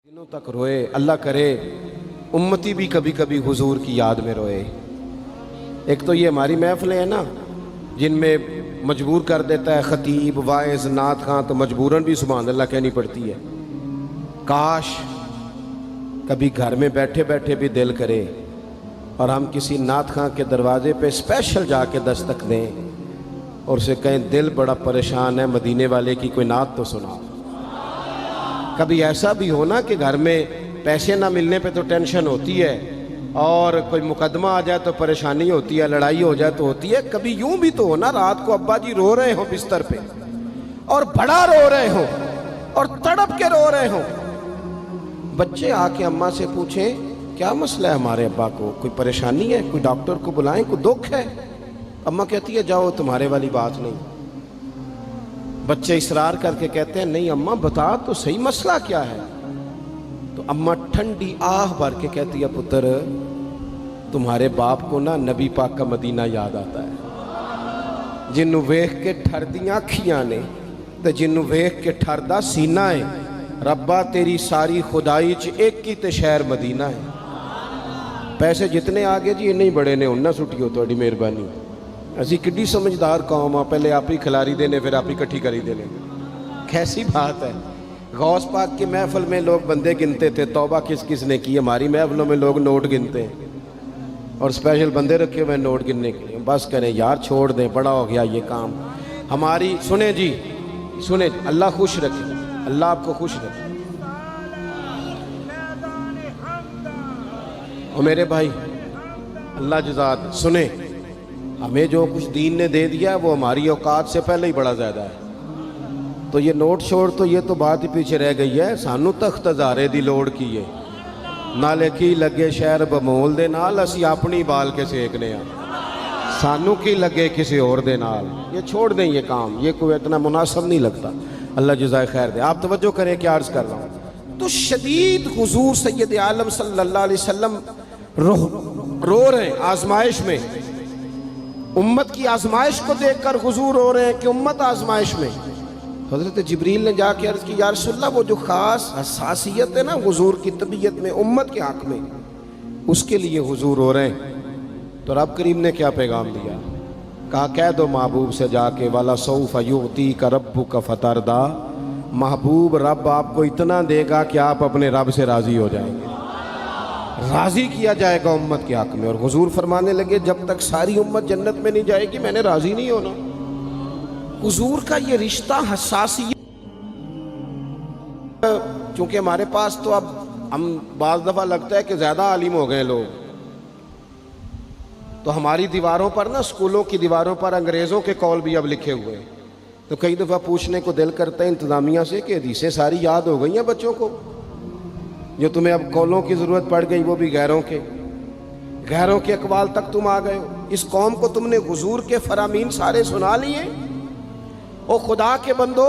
दिनों तक रोए। अल्लाह करे उम्मती भी कभी कभी हुजूर की याद में रोए। एक तो ये हमारी महफिलें हैं ना जिनमें मजबूर कर देता है ख़तीब वाइज नात खां, तो मजबूरन भी सुभान अल्लाह कहनी पड़ती है। काश कभी घर में बैठे बैठे भी दिल करे और हम किसी नात खां के दरवाजे पे स्पेशल जाके दस्तक दें और उसे कहें दिल बड़ा परेशान है, मदीने वाले की कोई नात तो सुना। कभी ऐसा भी हो ना कि घर में पैसे ना मिलने पे तो टेंशन होती है और कोई मुकदमा आ जाए तो परेशानी होती है, लड़ाई हो जाए तो होती है। कभी यूं भी तो हो ना रात को अब्बा जी रो रहे हो बिस्तर पे और बड़ा रो रहे हो और तड़प के रो रहे हो, बच्चे आके अम्मा से पूछें क्या मसला है हमारे अब्बा को, कोई परेशानी है, कोई डॉक्टर को बुलाएं, कोई दुख है। अम्मा कहती है जाओ तुम्हारे वाली बात नहीं। बच्चे इसरार करके कहते हैं नहीं अम्मा बता तो सही मसला क्या है। तो अम्मा ठंडी आह भर के कहती है पुत्र तुम्हारे बाप को ना नबी पाक का मदीना याद आता है, जिन्नू वेख के ठरदियां अखियां ने ते जिन्नू वेख के ठरदा सीना है। रब्बा तेरी सारी खुदाई च एक ही ते शहर मदीना है। पैसे जितने आगे जी इन्ने ही बड़े ने उन्ना सुटियो थोड़ी मेहरबानी। असी किड्डी समझदार कौम आ, पहले आप ही खिलारी देने फिर आप ही इकट्ठी करी देने। कैसी बात है। गौस पाक की महफिल में लोग बंदे गिनते थे, तौबा किस किस ने की। हमारी महफिलों में लोग नोट गिनते हैं और स्पेशल बंदे रखे हुए नोट गिनने के लिए। बस करें यार, छोड़ दें, बड़ा हो गया ये काम हमारी। सुने जी सुने, अल्लाह खुश रखे, अल्लाह आपको खुश रखे। और मेरे भाई अल्लाह जज़ात सुने, हमें जो कुछ दीन ने दे दिया है वो हमारी औकात से पहले ही बड़ा ज़्यादा है। तो ये नोट छोड़ तो ये तो बात ही पीछे रह गई है। सानू तख्त हज़ारे दी लोड़ की है, नाले की लगे शहर बमोल दे नाल असी अपनी बाल के सेकने आ, सानू की लगे किसी और दे नाल। ये छोड़ दें ये काम, ये कोई इतना मुनासिब नहीं लगता। अल्लाह जज़ाए खैर दे। आप तवज्जो करें क्या अर्ज़ कर रहा हूँ। तो शदीद हुजूर सैयद आलम सल्लल्लाहु अलैहि वसल्लम रो रहे हैं आजमाइश में। उम्मत की आजमाइश को देखकर हुजूर रो रहे हैं कि उम्मत आजमाइश में। हज़रत जिब्रील ने जाके अर्ज़ की या रसूलल्लाह वो जो ख़ास हसासियत है ना हुजूर की तबीयत में उम्मत के हक़ में, उसके लिए हुजूर रो रहे हैं। तो रब करीम ने क्या पैगाम दिया, कहा कह दो महबूब से जाके वाला सौफ युती का रब्बु का फतरदा, महबूब रब आपको इतना देगा कि आप अपने रब से राज़ी हो जाएंगे। राज़ी किया जाएगा उम्मत के हक़ में। और हुजूर फरमाने लगे जब तक सारी उम्मत जन्नत में नहीं जाएगी मैंने राज़ी नहीं होना। हुजूर का ये रिश्ता हसासियत, चूँकि हमारे पास तो अब हम बाज़ दफ़ा लगता है कि ज़्यादा आलिम हो गए लोग, तो हमारी दीवारों पर ना, स्कूलों की दीवारों पर अंग्रेज़ों के कौल भी अब लिखे हुए हैं। तो कई दफ़ा पूछने को दिल करता है इंतज़ामिया से कि हदीसें सारी याद हो गई हैं बच्चों को, जो तुम्हें अब कौलों की ज़रूरत पड़ गई वो भी गैरों के अकवाल तक तुम आ गए हो। इस कौम को तुमने हुजूर के फरामीन सारे सुना लिए। ओ खुदा के बंदो,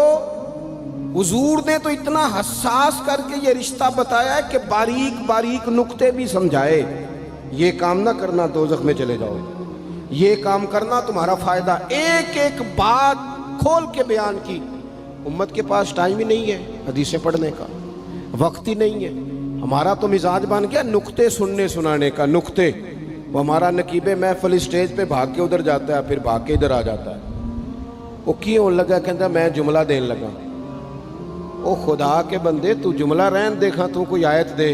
हुजूर ने तो इतना हसास करके ये रिश्ता बताया है कि बारीक बारीक नुक्ते भी समझाए। ये काम ना करना दोज़ख में चले जाओगे, ये काम करना तुम्हारा फ़ायदा। एक एक बात खोल के बयान की। उम्मत के पास टाइम ही नहीं है हदीसें पढ़ने का, वक्त ही नहीं है। हमारा तो मिजाज बन गया नुक्ते सुनने सुनाने का। नुक्ते वो हमारा नकीबे महफिल स्टेज पे भाग के उधर जाता है, फिर भाग के इधर आ जाता है। वो क्यों लगा, कहता मैं जुमला देने लगा। ओ खुदा के बंदे तू जुमला रहन देखा, तू कोई आयत दे,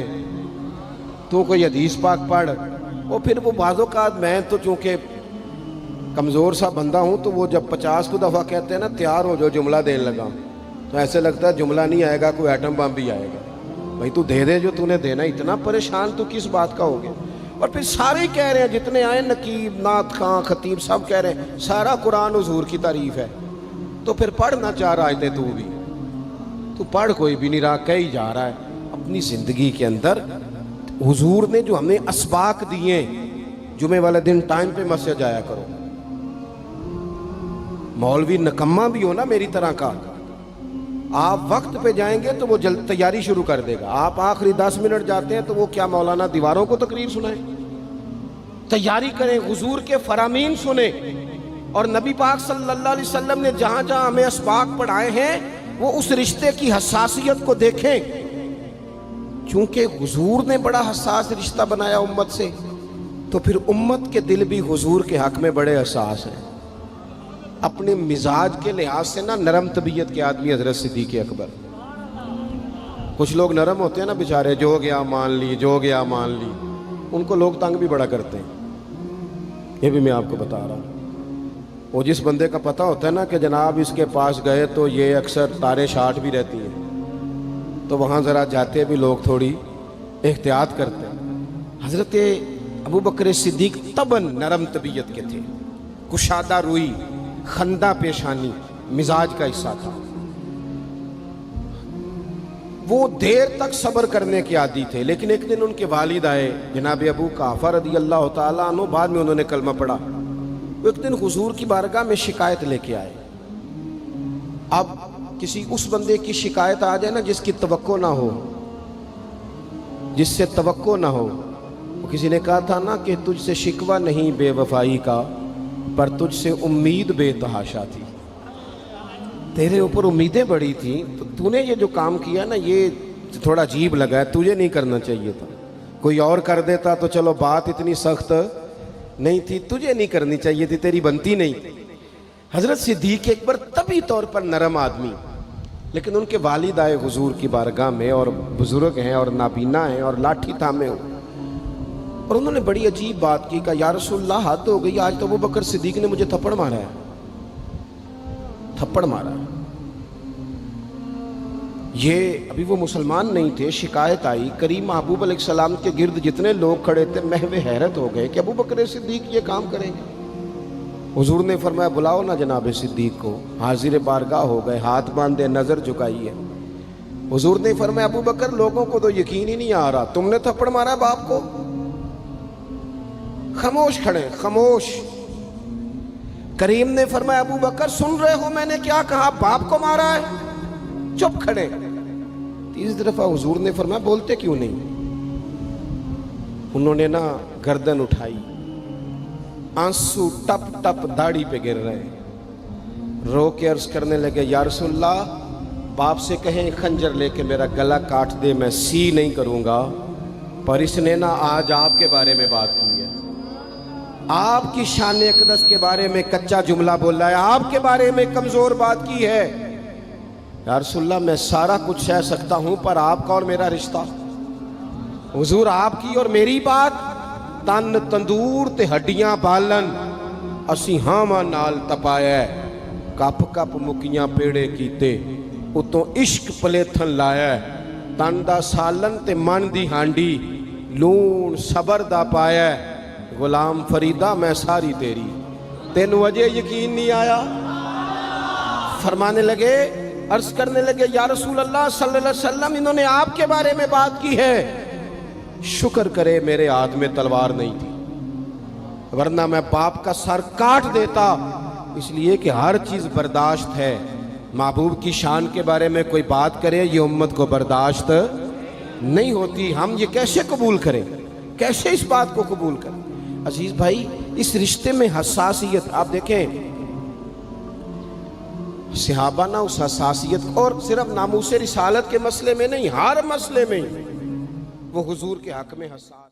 तू कोई हदीस पाक पढ़। वो फिर वो बाज़ों का मैं तो चूँकि कमज़ोर सा बंदा हूँ, तो वो जब 50 को दफ़ा कहते हैं ना तैयार हो जो जुमला देने लगा, तो ऐसे लगता है जुमला नहीं आएगा कोई एटम बम भी आएगा। भाई तू दे दे जो तूने देना, इतना परेशान तो किस बात का हो गया। और फिर सारे कह रहे हैं जितने आए, नकीब नात खां खतीब सब कह रहे हैं सारा कुरान हुजूर की तारीफ़ है। तो फिर पढ़ना चाह रहा है तू भी, तू पढ़, कोई भी नहीं रहा, कह ही जा रहा है। अपनी ज़िंदगी के अंदर हुजूर ने जो हमें असबाक दिए, जुमे वाले दिन टाइम पे मस्जिद जाया करो। मौलवी नकम्मा भी हो ना मेरी तरह का, आप वक्त पे जाएंगे तो वो जल्द तैयारी शुरू कर देगा। आप आखिरी 10 मिनट जाते हैं तो वो क्या मौलाना दीवारों को तकरीर सुनाए। तैयारी करें, हुजूर के फरामीन सुने। और नबी पाक सल्लल्लाहु अलैहि वसल्लम ने जहाँ जहाँ हमें असबाक पढ़ाए हैं वो उस रिश्ते की हसासियत को देखें। چونکہ حضور نے بڑا حساس رشتہ بنایا امت سے، تو پھر امت کے دل بھی حضور کے حق میں بڑے حساس ہیں۔ اپنے مزاج کے لحاظ سے نا نرم طبیعت کے آدمی حضرت صدیق اکبر۔ کچھ لوگ نرم ہوتے ہیں نا بیچارے، جو گیا مان لی، جو گیا مان لی، ان کو لوگ تنگ بھی بڑا کرتے ہیں۔ یہ بھی میں آپ کو بتا رہا ہوں۔ وہ جس بندے کا پتہ ہوتا ہے نا کہ جناب اس کے پاس گئے تو یہ اکثر تارے شاٹ بھی رہتی ہیں، تو وہاں ذرا جاتے بھی لوگ تھوڑی احتیاط کرتے ہیں۔ حضرت ابو بکر صدیق طبعاً نرم طبیعت کے تھے، کشادہ روئی، خندہ پیشانی مزاج کا حصہ تھا۔ وہ دیر تک صبر کرنے کے عادی تھے، لیکن ایک دن ان کے والد آئے جناب ابو قحافہ رضی اللہ تعالیٰ عنہ، بعد میں انہوں نے کلمہ پڑھا۔ وہ ایک دن حضور کی بارگاہ میں شکایت لے کے آئے۔ اب کسی اس بندے کی شکایت آ جائے نا جس کی توقع نہ ہو، جس سے توقع نہ ہو۔ کسی نے کہا تھا نا کہ تجھ سے شکوہ نہیں بے وفائی کا، پر تجھ سے امید بے تحاشا تھی۔ تیرے اوپر امیدیں بڑی تھیں، تو نے یہ جو کام کیا نا یہ تھوڑا عجیب لگا ہے، تجھے نہیں کرنا چاہیے تھا۔ کوئی اور کر دیتا تو چلو بات اتنی سخت نہیں تھی، تجھے نہیں کرنی چاہیے تھی، تیری بنتی نہیں تھی۔ حضرت صدیق اکبر طبی طور پر نرم آدمی، لیکن ان کے والد آئے حضور کی بارگاہ میں، اور بزرگ ہیں اور نابینا ہیں اور لاٹھی تھامے ہو، اور انہوں نے بڑی عجیب بات کی، کہا یا رسول اللہ حد ہو گئی، آج تو ابو بکر صدیق نے مجھے تھپڑ مارا ہے، تھپڑ مارا ہے۔ یہ ابھی وہ مسلمان نہیں تھے، شکایت آئی، کریم محبوب علیہ السلام کے گرد جتنے لوگ کھڑے تھے محو حیرت ہو گئے کہ ابو بکر صدیق یہ کام کریں گے۔ حضور نے فرمایا بلاؤ نا جناب صدیق کو۔ حاضر بارگاہ ہو گئے، ہاتھ باندھے، نظر جھکائی ہے۔ حضور نے فرمایا ابو بکر لوگوں کو تو یقین ہی نہیں آ رہا، تم نے تھپڑ مارا ہے باپ کو؟ خاموش کھڑے، خاموش۔ کریم نے فرمایا ابو بکر سن رہے ہو میں نے کیا کہا، باپ کو مارا ہے؟ چپ کھڑے۔ تیسری دفعہ حضور نے فرمایا بولتے کیوں نہیں؟ انہوں نے نا گردن اٹھائی، آنسو ٹپ ٹپ داڑھی پہ گر رہے، رو کے عرض کرنے لگے یا رسول اللہ باپ سے کہیں خنجر لے کے میرا گلا کاٹ دے، میں سی نہیں کروں گا، پر اس نے نا آج آپ کے بارے میں بات کی ہے، آپ کی شان اقدس کے بارے میں کچا جملہ بولا ہے، آپ کے بارے میں کمزور بات کی ہے۔ یا رسول اللہ میں سارا کچھ سہ سکتا ہوں، پر آپ کا اور میرا رشتہ، حضور آپ کی اور میری بات، تن تندور تے ہڈیاں بالن، اسی ہاواں نال تپایا، کپ کپ مکیاں پیڑے کیتے، اتوں عشق پلیتھن لایا، تن دا سالن تے من دی ہانڈی، لون صبر دا پایا، غلام فریدہ میں ساری تیری، تینوں وجہ یقین نہیں آیا؟ فرمانے لگے، عرض کرنے لگے یا رسول اللہ صلی اللہ علیہ وسلم انہوں نے آپ کے بارے میں بات کی ہے، شکر کرے میرے ہاتھ میں تلوار نہیں تھی، ورنہ میں باپ کا سر کاٹ دیتا، اس لیے کہ ہر چیز برداشت ہے، محبوب کی شان کے بارے میں کوئی بات کرے یہ امت کو برداشت نہیں ہوتی، ہم یہ کیسے قبول کریں، کیسے اس بات کو قبول کریں؟ عزیز بھائی اس رشتے میں حساسیت، آپ دیکھیں صحابہ نا اس حساسیت، اور صرف ناموس رسالت کے مسئلے میں نہیں، ہر مسئلے میں وہ حضور کے حق میں حساس